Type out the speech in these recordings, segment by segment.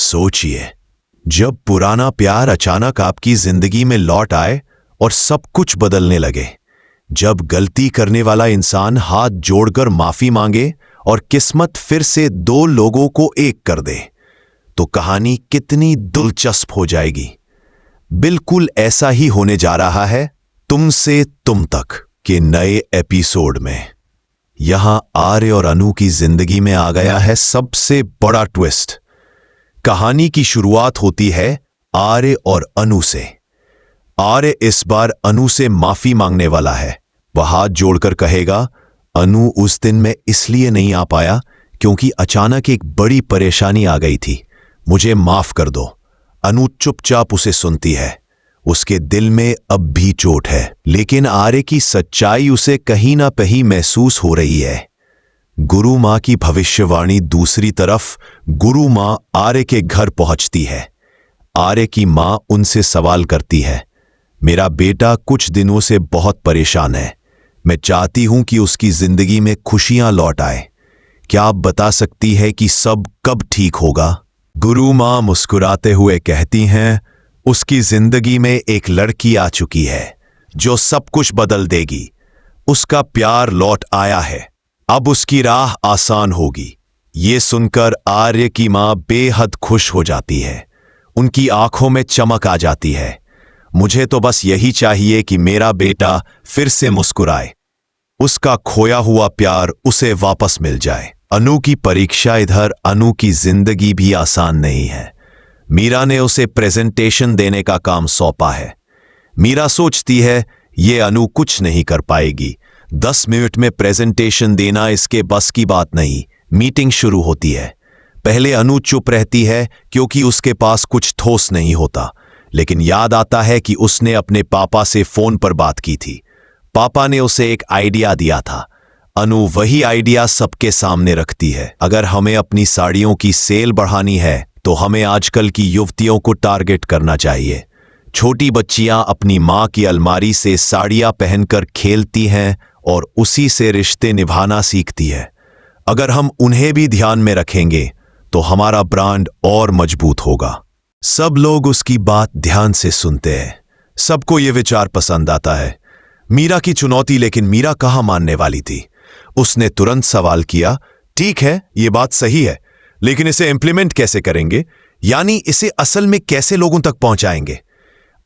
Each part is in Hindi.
सोचिए, जब पुराना प्यार अचानक आपकी जिंदगी में लौट आए और सब कुछ बदलने लगे, जब गलती करने वाला इंसान हाथ जोड़कर माफी मांगे और किस्मत फिर से दो लोगों को एक कर दे, तो कहानी कितनी दिलचस्प हो जाएगी। बिल्कुल ऐसा ही होने जा रहा है तुमसे तुम तक के नए एपिसोड में। यहां आर्य और अनु की जिंदगी में आ गया है सबसे बड़ा ट्विस्ट। कहानी की शुरुआत होती है आर्य और अनु से। आर्य इस बार अनु से माफी मांगने वाला है। वह हाथ जोड़कर कहेगा, अनु, उस दिन मैं इसलिए नहीं आ पाया क्योंकि अचानक एक बड़ी परेशानी आ गई थी, मुझे माफ कर दो। अनु चुपचाप उसे सुनती है। उसके दिल में अब भी चोट है, लेकिन आर्य की सच्चाई उसे कहीं ना कहीं महसूस हो रही है। गुरु मां की भविष्यवाणी दूसरी तरफ, गुरु मां आर्य के घर पहुंचती है। आर्य की मां उनसे सवाल करती है, मेरा बेटा कुछ दिनों से बहुत परेशान है, मैं चाहती हूं कि उसकी जिंदगी में खुशियां लौट आए। क्या आप बता सकती है कि सब कब ठीक होगा? गुरु मां मुस्कुराते हुए कहती हैं, उसकी जिंदगी में एक लड़की आ चुकी है जो सब कुछ बदल देगी। उसका प्यार लौट आया है, अब उसकी राह आसान होगी। ये सुनकर आर्य की मां बेहद खुश हो जाती है। उनकी आंखों में चमक आ जाती है। मुझे तो बस यही चाहिए कि मेरा बेटा फिर से मुस्कुराए, उसका खोया हुआ प्यार उसे वापस मिल जाए। अनु की परीक्षा इधर। अनु की जिंदगी भी आसान नहीं है। मीरा ने उसे प्रेजेंटेशन देने का काम सौंपा है। मीरा सोचती है ये अनु कुछ नहीं कर पाएगी। 10 मिनट में प्रेजेंटेशन देना इसके बस की बात नहीं। मीटिंग शुरू होती है। पहले अनु चुप रहती है क्योंकि उसके पास कुछ ठोस नहीं होता, लेकिन याद आता है कि उसने अपने पापा से फोन पर बात की थी। पापा ने उसे एक आइडिया दिया था। अनु वही आइडिया सबके सामने रखती है। अगर हमें अपनी साड़ियों की सेल बढ़ानी है तो हमें आजकल की युवतियों को टारगेट करना चाहिए। छोटी बच्चियां अपनी मां की अलमारी से साड़ियां पहनकर खेलती हैं और उसी से रिश्ते निभाना सीखती है। अगर हम उन्हें भी ध्यान में रखेंगे तो हमारा ब्रांड और मजबूत होगा। सब लोग उसकी बात ध्यान से सुनते हैं। सबको यह विचार पसंद आता है। मीरा की चुनौती, लेकिन मीरा कहां मानने वाली थी। उसने तुरंत सवाल किया, ठीक है, यह बात सही है, लेकिन इसे इंप्लीमेंट कैसे करेंगे? यानी इसे असल में कैसे लोगों तक पहुंचाएंगे?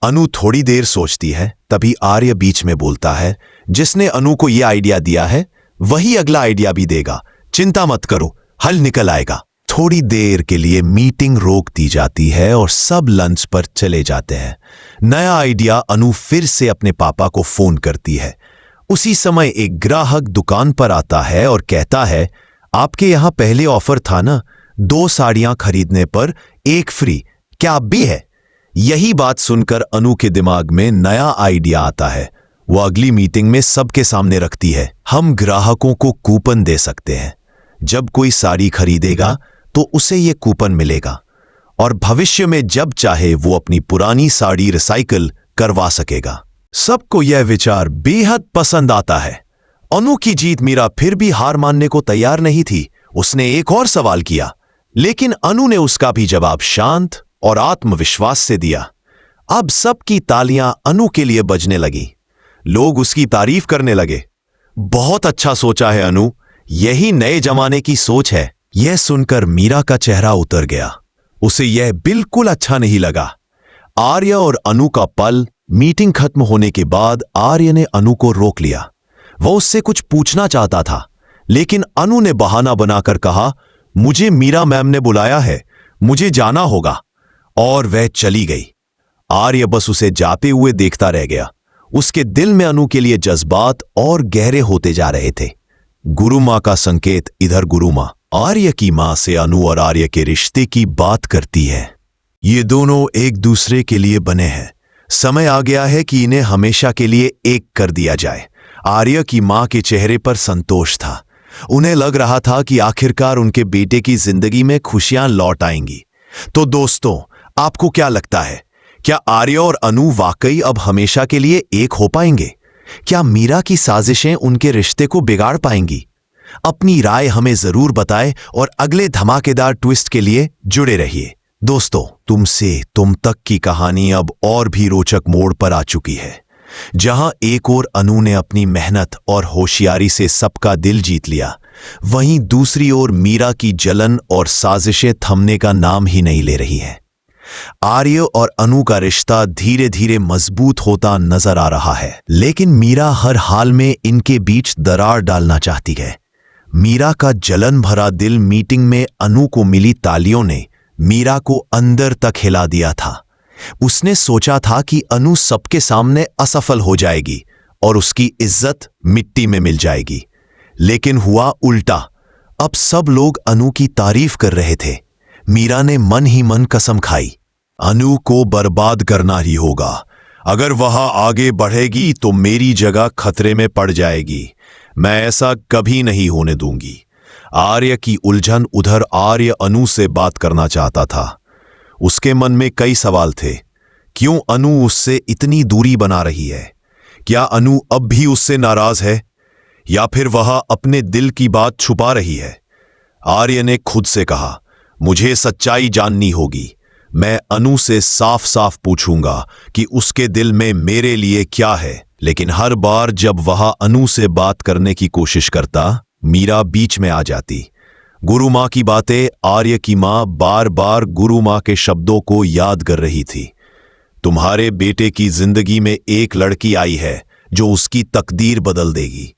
अनु थोड़ी देर सोचती है। तभी आर्य बीच में बोलता है, जिसने अनु को यह आइडिया दिया है वही अगला आइडिया भी देगा। चिंता मत करो, हल निकल आएगा। थोड़ी देर के लिए मीटिंग रोक दी जाती है और सब लंच पर चले जाते हैं। नया आइडिया। अनु फिर से अपने पापा को फोन करती है। उसी समय एक ग्राहक दुकान पर आता है और कहता है, आपके यहां पहले ऑफर था ना, 2 साड़ियां खरीदने पर 1 फ्री, क्या अब भी है? यही बात सुनकर अनु के दिमाग में नया आइडिया आता है। वो अगली मीटिंग में सबके सामने रखती है, हम ग्राहकों को कूपन दे सकते हैं। जब कोई साड़ी खरीदेगा तो उसे ये कूपन मिलेगा और भविष्य में जब चाहे वो अपनी पुरानी साड़ी रिसाइकल करवा सकेगा। सबको यह विचार बेहद पसंद आता है। अनु की जीत। मीरा फिर भी हार मानने को तैयार नहीं थी। उसने एक और सवाल किया, लेकिन अनु ने उसका भी जवाब शांत और आत्मविश्वास से दिया। अब सबकी तालियां अनु के लिए बजने लगी। लोग उसकी तारीफ करने लगे। बहुत अच्छा सोचा है अनु, यही नए जमाने की सोच है। यह सुनकर मीरा का चेहरा उतर गया। उसे यह बिल्कुल अच्छा नहीं लगा। आर्य और अनु का पल। मीटिंग खत्म होने के बाद आर्य ने अनु को रोक लिया। वह उससे कुछ पूछना चाहता था, लेकिन अनु ने बहाना बनाकर कहा, मुझे मीरा मैम ने बुलाया है, मुझे जाना होगा, और वह चली गई। आर्य बस उसे जाते हुए देखता रह गया। उसके दिल में अनु के लिए जज्बात और गहरे होते जा रहे थे। गुरु मां का संकेत। इधर गुरु मां आर्य की मां से अनु और आर्य के रिश्ते की बात करती है। ये दोनों एक दूसरे के लिए बने हैं। समय आ गया है कि इन्हें हमेशा के लिए एक कर दिया जाए। आर्य की मां के चेहरे पर संतोष था। उन्हें लग रहा था कि आखिरकार उनके बेटे की जिंदगी में खुशियां लौट आएंगी। तो दोस्तों, आपको क्या लगता है, क्या आर्य और अनु वाकई अब हमेशा के लिए एक हो पाएंगे? क्या मीरा की साजिशें उनके रिश्ते को बिगाड़ पाएंगी? अपनी राय हमें जरूर बताएं और अगले धमाकेदार ट्विस्ट के लिए जुड़े रहिए। दोस्तों, तुमसे तुम तक की कहानी अब और भी रोचक मोड़ पर आ चुकी है, जहां एक ओर अनु ने अपनी मेहनत और होशियारी से सबका दिल जीत लिया, वहीं दूसरी ओर मीरा की जलन और साजिशें थमने का नाम ही नहीं ले रही हैं। आर्य और अनु का रिश्ता धीरे धीरे मजबूत होता नजर आ रहा है, लेकिन मीरा हर हाल में इनके बीच दरार डालना चाहती है। मीरा का जलन भरा दिल मीटिंग में अनु को मिली तालियों ने मीरा को अंदर तक हिला दिया था। उसने सोचा था कि अनु सबके सामने असफल हो जाएगी और उसकी इज्जत मिट्टी में मिल जाएगी, लेकिन हुआ उल्टा। अब सब लोग अनु की तारीफ कर रहे थे। मीरा ने मन ही मन कसम खाई, अनु को बर्बाद करना ही होगा। अगर वह आगे बढ़ेगी तो मेरी जगह खतरे में पड़ जाएगी। मैं ऐसा कभी नहीं होने दूंगी। आर्य की उलझन उधर आर्य अनु से बात करना चाहता था। उसके मन में कई सवाल थे। क्यों अनु उससे इतनी दूरी बना रही है? क्या अनु अब भी उससे नाराज है, या फिर वह अपने दिल की बात छुपा रही है? आर्य ने खुद से कहा, मुझे सच्चाई जाननी होगी। मैं अनु से साफ साफ पूछूंगा कि उसके दिल में मेरे लिए क्या है। लेकिन हर बार जब वह अनु से बात करने की कोशिश करता, मीरा बीच में आ जाती। गुरु माँ की बातें। आर्य की माँ बार बार गुरु माँ के शब्दों को याद कर रही थी। तुम्हारे बेटे की जिंदगी में एक लड़की आई है जो उसकी तकदीर बदल देगी।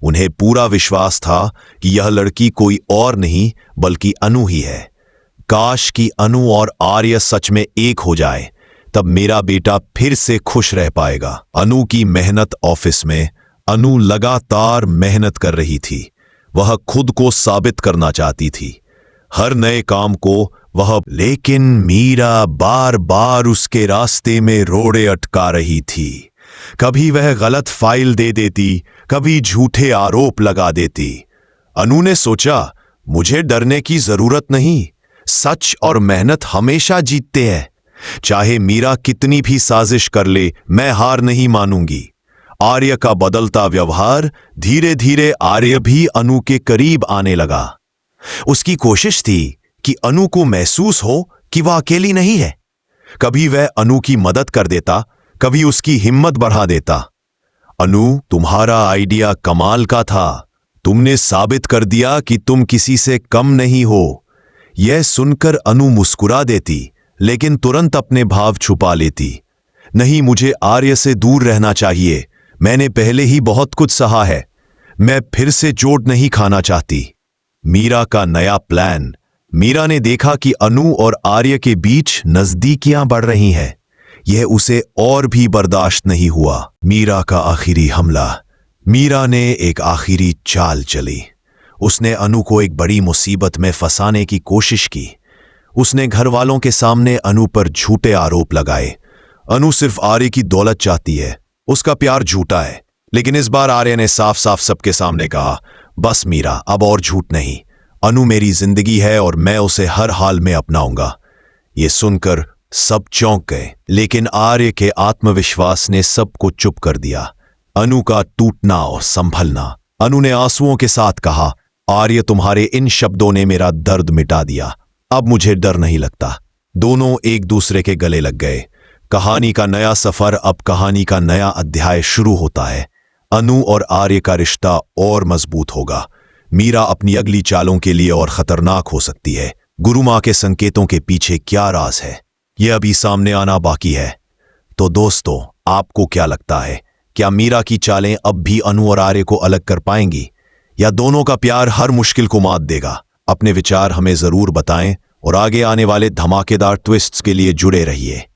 उन्हें पूरा विश्वास था कि यह लड़की कोई और नहीं बल्कि अनु ही है। काश कि अनु और आर्य सच में एक हो जाए, तब मेरा बेटा फिर से खुश रह पाएगा। अनु की मेहनत ऑफिस में। अनु लगातार मेहनत कर रही थी। वह खुद को साबित करना चाहती थी, हर नए काम को वह। लेकिन मीरा बार बार उसके रास्ते में रोड़े अटका रही थी। कभी वह गलत फाइल दे देती, कभी झूठे आरोप लगा देती। अनु ने सोचा, मुझे डरने की जरूरत नहीं। सच और मेहनत हमेशा जीतते हैं। चाहे मीरा कितनी भी साजिश कर ले, मैं हार नहीं मानूंगी। आर्य का बदलता व्यवहार। धीरे धीरे आर्य भी अनु के करीब आने लगा। उसकी कोशिश थी कि अनु को महसूस हो कि वह अकेली नहीं है। कभी वह अनु की मदद कर देता, कभी उसकी हिम्मत बढ़ा देता। अनु, तुम्हारा आइडिया कमाल का था। तुमने साबित कर दिया कि तुम किसी से कम नहीं हो। यह सुनकर अनु मुस्कुरा देती, लेकिन तुरंत अपने भाव छुपा लेती। नहीं, मुझे आर्य से दूर रहना चाहिए। मैंने पहले ही बहुत कुछ सहा है। मैं फिर से चोट नहीं खाना चाहती। मीरा का नया प्लान। मीरा ने देखा कि अनु और आर्य के बीच नजदीकियां बढ़ रही हैं। यह उसे और भी बर्दाश्त नहीं हुआ। मीरा का आखिरी हमला। मीरा ने एक आखिरी चाल चली। उसने अनु को एक बड़ी मुसीबत में फंसाने की कोशिश की। उसने घर वालों के सामने अनु पर झूठे आरोप लगाए। अनु सिर्फ आर्य की दौलत चाहती है, उसका प्यार झूठा है। लेकिन इस बार आर्य ने साफ साफ सबके सामने कहा, बस मीरा, अब और झूठ नहीं। अनु मेरी जिंदगी है और मैं उसे हर हाल में अपनाऊंगा। ये सुनकर सब चौंक गए, लेकिन आर्य के आत्मविश्वास ने सबको चुप कर दिया। अनु का टूटना और संभलना। अनु ने आंसुओं के साथ कहा, आर्य, तुम्हारे इन शब्दों ने मेरा दर्द मिटा दिया। अब मुझे डर नहीं लगता। दोनों एक दूसरे के गले लग गए। कहानी का नया सफर, अब कहानी का नया अध्याय शुरू होता है। अनु और आर्य का रिश्ता और मजबूत होगा। मीरा अपनी अगली चालों के लिए और खतरनाक हो सकती है। गुरु माँ के संकेतों के पीछे क्या राज है, यह अभी सामने आना बाकी है। तो दोस्तों, आपको क्या लगता है? क्या मीरा की चालें अब भी अनु और आर्य को अलग कर पाएंगी, या दोनों का प्यार हर मुश्किल को मात देगा? अपने विचार हमें जरूर बताएं और आगे आने वाले धमाकेदार ट्विस्ट्स के लिए जुड़े रहिए।